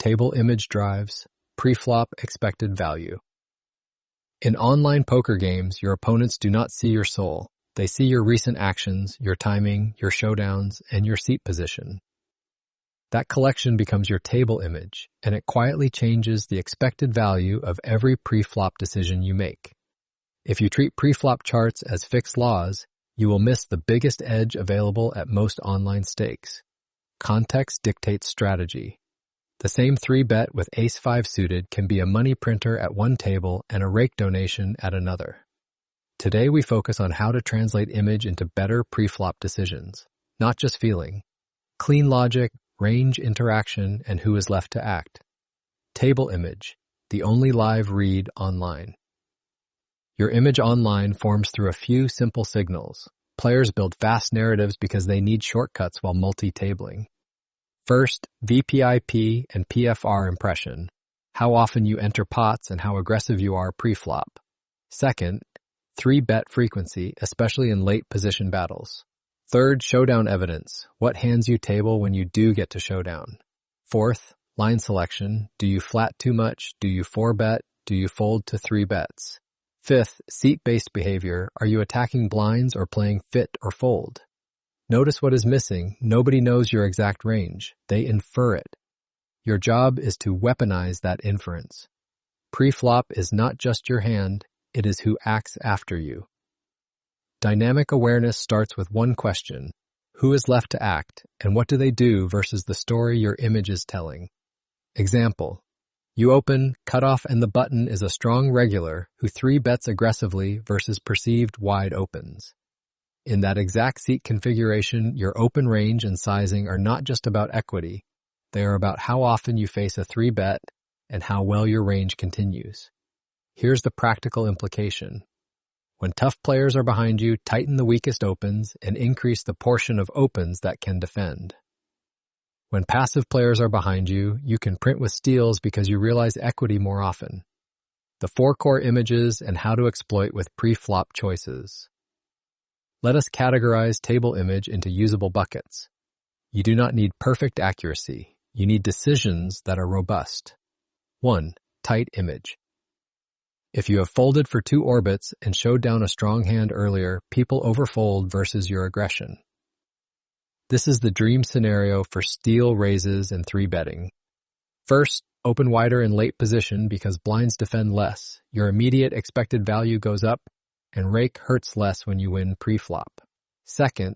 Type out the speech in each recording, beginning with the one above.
table image drives, preflop expected value. In online poker games, your opponents do not see your soul. They see your recent actions, your timing, your showdowns, and your seat position. That collection becomes your table image, and it quietly changes the expected value of every preflop decision you make. If you treat preflop charts as fixed laws, you will miss the biggest edge available at most online stakes. Context dictates strategy. The same 3-bet with ace-5 suited can be a money printer at one table and a rake donation at another. Today we focus on how to translate image into better preflop decisions, not just feeling. Clean logic, range interaction, and who is left to act. Table image, the only live read online. Your image online forms through a few simple signals. Players build fast narratives because they need shortcuts while multi-tabling. First, VPIP and PFR impression, how often you enter pots and how aggressive you are pre-flop. Second, 3-bet frequency, especially in late position battles. Third, showdown evidence, what hands you table when you do get to showdown. Fourth, line selection, do you flat too much, do you 4-bet, do you fold to 3 bets. Fifth, seat-based behavior, are you attacking blinds or playing fit or fold? Notice what is missing. Nobody knows your exact range. They infer it. Your job is to weaponize that inference. Pre-flop is not just your hand, it is who acts after you. Dynamic awareness starts with one question. Who is left to act, and what do they do versus the story your image is telling? Example. You open, cutoff and the button is a strong regular who 3-bets aggressively versus perceived wide opens. In that exact seat configuration, your open range and sizing are not just about equity. They are about how often you face a 3-bet and how well your range continues. Here's the practical implication. When tough players are behind you, tighten the weakest opens and increase the portion of opens that can defend. When passive players are behind you, you can print with steals because you realize equity more often. The 4 core images and how to exploit with pre-flop choices. Let us categorize table image into usable buckets. You do not need perfect accuracy. You need decisions that are robust. 1. Tight image. If you have folded for 2 orbits and showed down a strong hand earlier, people overfold versus your aggression. This is the dream scenario for steal raises and 3-betting. First, open wider in late position because blinds defend less. Your immediate expected value goes up, and rake hurts less when you win pre-flop. Second,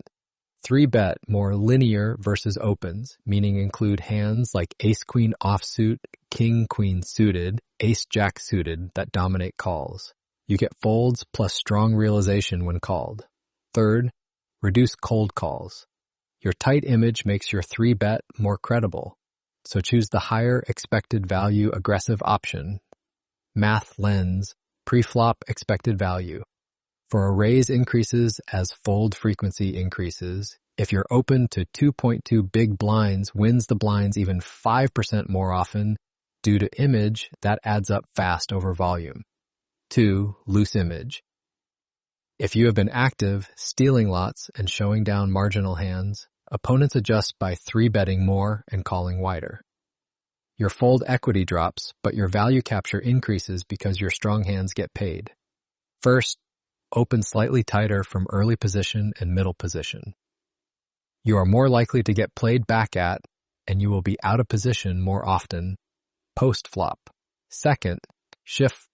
3-bet more linear versus opens, meaning include hands like ace-queen offsuit, king-queen suited, ace-jack suited that dominate calls. You get folds plus strong realization when called. Third, reduce cold calls. Your tight image makes your 3-bet more credible, so choose the higher expected value aggressive option. Math lens, pre-flop expected value. For a raise increases as fold frequency increases. If you're open to 2.2 big blinds wins the blinds even 5% more often, due to image, that adds up fast over volume. 2. Loose image. If you have been active, stealing lots and showing down marginal hands, opponents adjust by 3-betting more and calling wider. Your fold equity drops, but your value capture increases because your strong hands get paid. First, open slightly tighter from early position and middle position. You are more likely to get played back at, and you will be out of position more often. Post-flop. Second, shift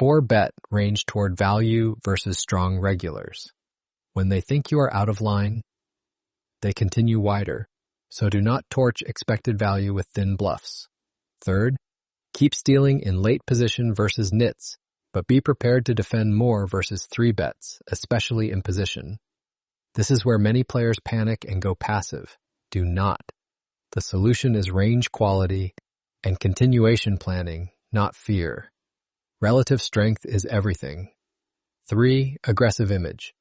4-bet range toward value versus strong regulars. When they think you are out of line, they continue wider, so do not torch expected value with thin bluffs. Third, keep stealing in late position versus nits, but be prepared to defend more versus 3-bets, especially in position. This is where many players panic and go passive. Do not. The solution is range quality and continuation planning, not fear. Relative strength is everything. 3. Aggressive image.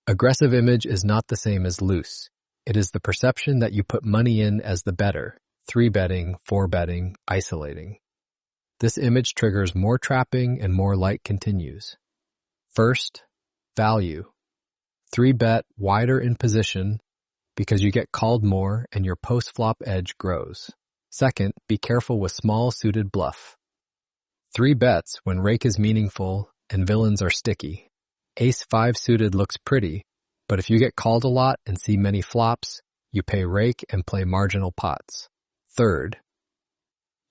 Aggressive image is not the same as loose. It is the perception that you put money in as the better, 3-betting, 4-betting, isolating. This image triggers more trapping and more light continues. First, value. 3-bet wider in position because you get called more and your post-flop edge grows. Second, be careful with small suited bluff. 3 bets when rake is meaningful and villains are sticky. Ace-5 suited looks pretty, but if you get called a lot and see many flops, you pay rake and play marginal pots. Third,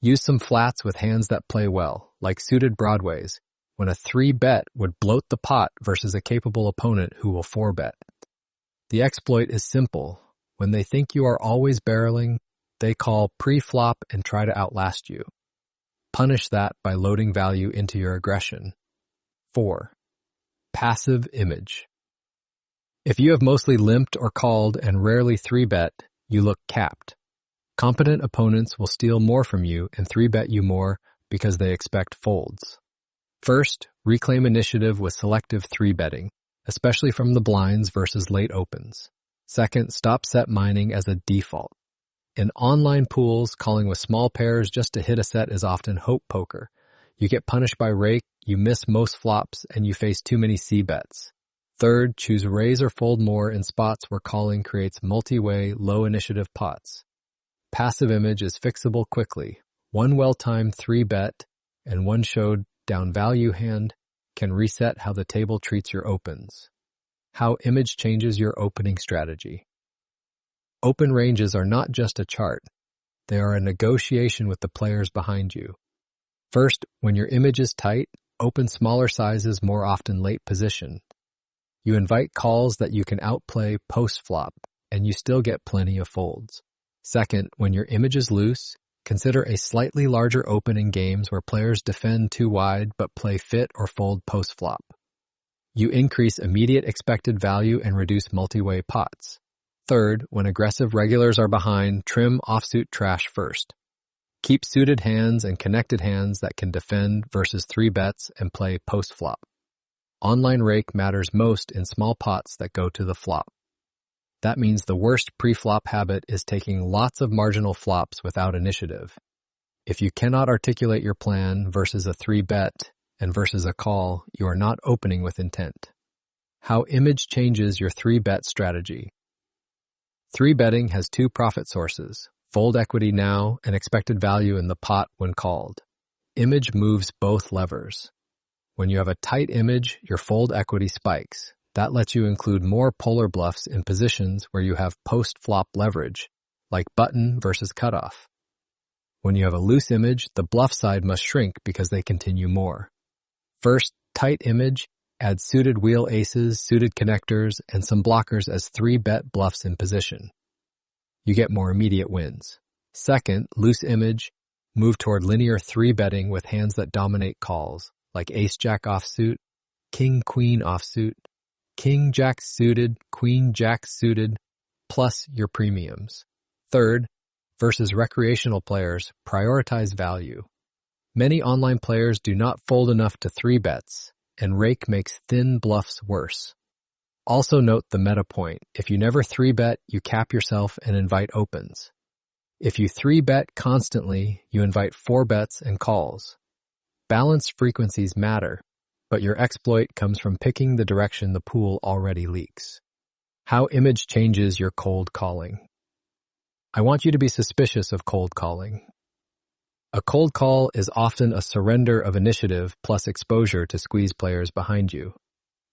use some flats with hands that play well, like suited broadways, when a 3-bet would bloat the pot versus a capable opponent who will 4-bet. The exploit is simple. When they think you are always barreling, they call pre-flop and try to outlast you. Punish that by loading value into your aggression. 4. Passive image. If you have mostly limped or called and rarely 3-bet, you look capped. Competent opponents will steal more from you and 3-bet you more because they expect folds. First, reclaim initiative with selective 3-betting, especially from the blinds versus late opens. Second, stop set mining as a default. In online pools, calling with small pairs just to hit a set is often hope poker. You get punished by rake, you miss most flops, and you face too many C-bets. Third, choose raise or fold more in spots where calling creates multi-way, low-initiative pots. Passive image is fixable quickly. One well-timed 3-bet and one showed down value hand can reset how the table treats your opens. How image changes your opening strategy. Open ranges are not just a chart. They are a negotiation with the players behind you. First, when your image is tight, open smaller sizes more often late position. You invite calls that you can outplay post-flop, and you still get plenty of folds. Second, when your image is loose, consider a slightly larger open in games where players defend too wide but play fit or fold post-flop. You increase immediate expected value and reduce multi-way pots. Third, when aggressive regulars are behind, trim offsuit trash first. Keep suited hands and connected hands that can defend versus 3-bets and play post-flop. Online rake matters most in small pots that go to the flop. That means the worst pre-flop habit is taking lots of marginal flops without initiative. If you cannot articulate your plan versus a 3-bet and versus a call, you are not opening with intent. How image changes your 3-bet strategy. 3-betting has 2 profit sources, fold equity now and expected value in the pot when called. Image moves both levers. When you have a tight image, your fold equity spikes. That lets you include more polar bluffs in positions where you have post-flop leverage, like button versus cutoff. When you have a loose image, the bluff side must shrink because they continue more. First, tight image, add suited wheel aces, suited connectors, and some blockers as 3-bet bluffs in position. You get more immediate wins. Second, loose image, move toward linear 3-betting with hands that dominate calls, like ace-jack offsuit, king-queen offsuit, king-jack suited, queen-jack suited, plus your premiums. Third, versus recreational players, prioritize value. Many online players do not fold enough to 3-bets, and rake makes thin bluffs worse. Also note the meta point. If you never 3-bet, you cap yourself and invite opens. If you 3-bet constantly, you invite 4-bets and calls. Balanced frequencies matter, but your exploit comes from picking the direction the pool already leaks. How image changes your cold calling. I want you to be suspicious of cold calling. A cold call is often a surrender of initiative plus exposure to squeeze players behind you.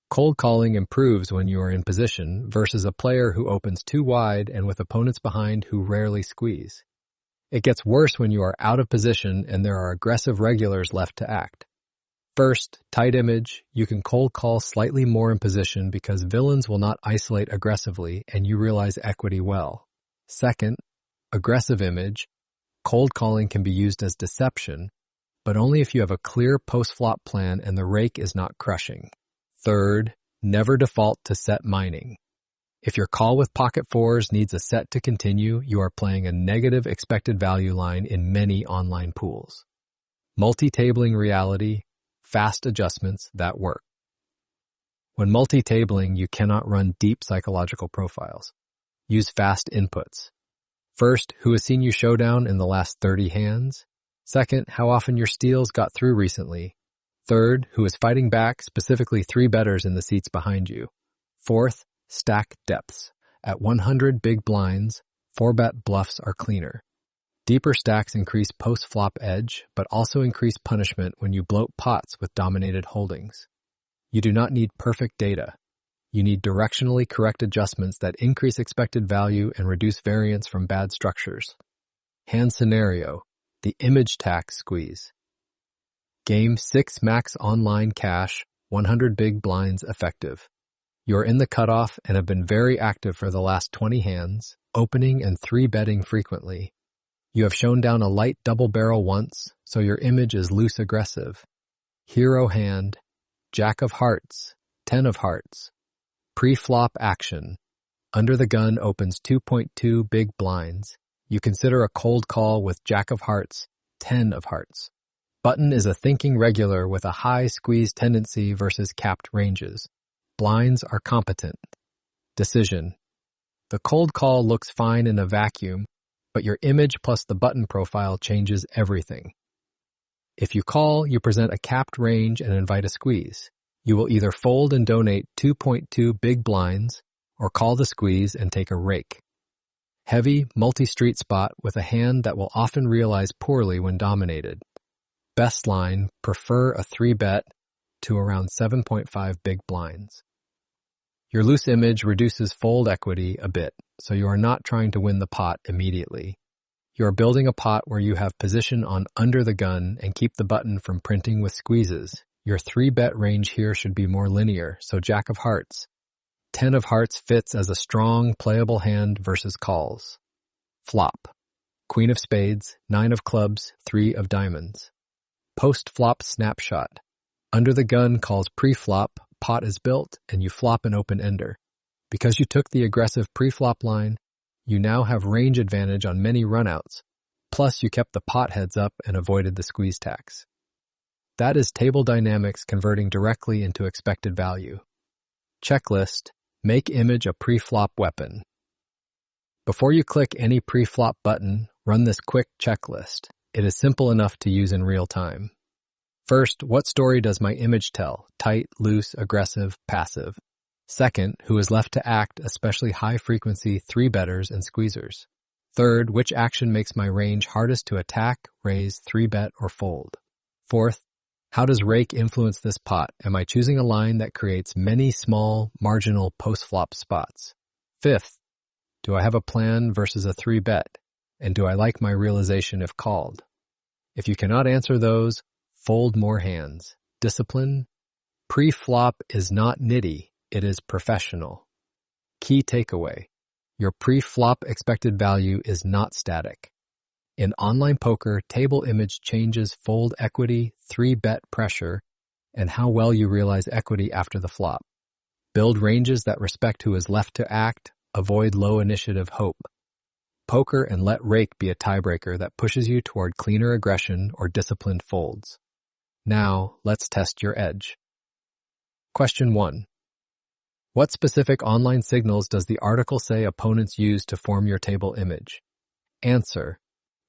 Cold calling improves when you are in position versus a player who opens too wide and with opponents behind who rarely squeeze. It gets worse when you are out of position and there are aggressive regulars left to act. First, tight image, you can cold call slightly more in position because villains will not isolate aggressively and you realize equity well. Second, aggressive image, cold calling can be used as deception, but only if you have a clear post-flop plan and the rake is not crushing. Third, never default to set mining. If your call with pocket fours needs a set to continue, you are playing a negative expected value line in many online pools. Multi-tabling reality, fast adjustments that work. When multi-tabling, you cannot run deep psychological profiles. Use fast inputs. First, who has seen you showdown in the last 30 hands? Second, how often your steals got through recently? Third, who is fighting back, specifically 3-betters in the seats behind you? Fourth, stack depths. At 100 big blinds, 4-bet bluffs are cleaner. Deeper stacks increase post-flop edge, but also increase punishment when you bloat pots with dominated holdings. You do not need perfect data. You need directionally correct adjustments that increase expected value and reduce variance from bad structures. Hand scenario, the image tax squeeze. Game 6 max online cash, 100 big blinds effective. You're in the cutoff and have been very active for the last 20 hands, opening and 3-betting frequently. You have shown down a light double barrel once, so your image is loose aggressive. Hero hand, Jack of hearts, 10 of hearts. Pre-flop action. Under the gun opens 2.2 big blinds. You consider a cold call with Jack of hearts, 10 of hearts. Button is a thinking regular with a high squeeze tendency versus capped ranges. Blinds are competent. Decision. The cold call looks fine in a vacuum, but your image plus the button profile changes everything. If you call, you present a capped range and invite a squeeze. You will either fold and donate 2.2 big blinds or call the squeeze and take a rake. Heavy, multi-street spot with a hand that will often realize poorly when dominated. Best line, prefer a 3-bet to around 7.5 big blinds. Your loose image reduces fold equity a bit, so you are not trying to win the pot immediately. You are building a pot where you have position on under the gun and keep the button from printing with squeezes. Your 3-bet range here should be more linear, so Jack of hearts. 10 of hearts fits as a strong, playable hand versus calls. Flop. Queen of spades, 9 of clubs, 3 of diamonds. Post-flop snapshot. Under the gun calls pre-flop, pot is built, and you flop an open-ender. Because you took the aggressive pre-flop line, you now have range advantage on many runouts, plus you kept the pot heads up and avoided the squeeze tax. That is table dynamics converting directly into expected value. Checklist, make image a pre-flop weapon. Before you click any pre-flop button, run this quick checklist. It is simple enough to use in real time. First, what story does my image tell? Tight, loose, aggressive, passive. Second, who is left to act, especially high-frequency 3-betters and squeezers. Third, which action makes my range hardest to attack, raise, 3-bet, or fold? Fourth, how does rake influence this pot? Am I choosing a line that creates many small, marginal post-flop spots? Fifth, do I have a plan versus a 3-bet? And do I like my realization if called? If you cannot answer those, fold more hands. Discipline. Pre-flop is not nitty, it is professional. Key takeaway. Your pre-flop expected value is not static. In online poker, table image changes fold equity, 3-bet pressure, and how well you realize equity after the flop. Build ranges that respect who is left to act, avoid low initiative hope. Poker and let rake be a tiebreaker that pushes you toward cleaner aggression or disciplined folds. Now, let's test your edge. Question 1. What specific online signals does the article say opponents use to form your table image? Answer.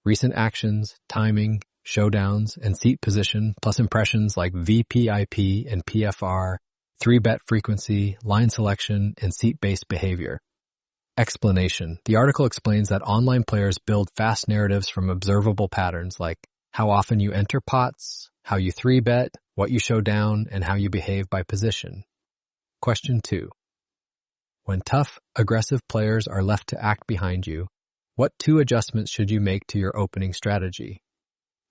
Recent actions, timing, showdowns, and seat position, plus impressions like VPIP and PFR, 3-bet frequency, line selection, and seat-based behavior. Explanation. The article explains that online players build fast narratives from observable patterns like how often you enter pots, how you 3-bet, what you show down, and how you behave by position. Question 2. When tough, aggressive players are left to act behind you, what 2 adjustments should you make to your opening strategy?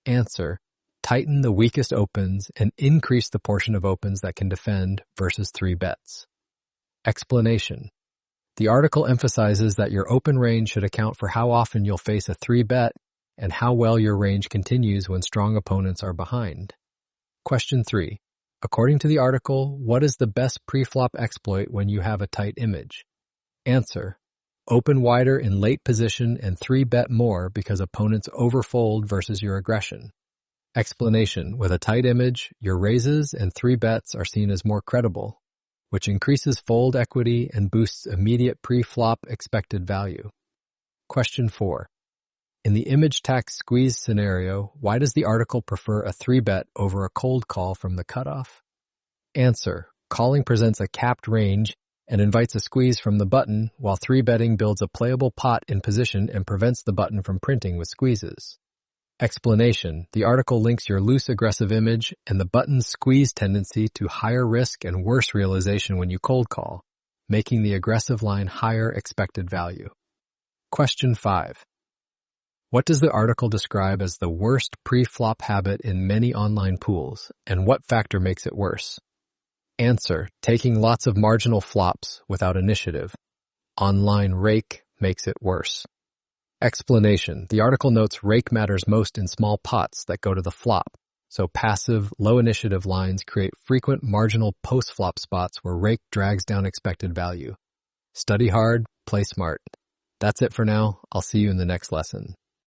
Answer. Tighten the weakest opens and increase the portion of opens that can defend versus 3-bets. Explanation. The article emphasizes that your open range should account for how often you'll face a 3-bet and how well your range continues when strong opponents are behind. Question 3. According to the article, what is the best pre-flop exploit when you have a tight image? Answer. Open wider in late position and 3-bet more because opponents overfold versus your aggression. Explanation. With a tight image, your raises and 3-bets are seen as more credible, which increases fold equity and boosts immediate pre-flop expected value. Question 4. In the image tax squeeze scenario, why does the article prefer a 3-bet over a cold call from the cutoff? Answer. Calling presents a capped range and invites a squeeze from the button, while 3-betting builds a playable pot in position and prevents the button from printing with squeezes. Explanation. The article links your loose aggressive image and the button's squeeze tendency to higher risk and worse realization when you cold call, making the aggressive line higher expected value. Question 5. What does the article describe as the worst pre-flop habit in many online pools, and what factor makes it worse? Answer. Taking lots of marginal flops without initiative. Online rake makes it worse. Explanation. The article notes rake matters most in small pots that go to the flop, so passive, low-initiative lines create frequent marginal post-flop spots where rake drags down expected value. Study hard, play smart. That's it for now. I'll see you in the next lesson.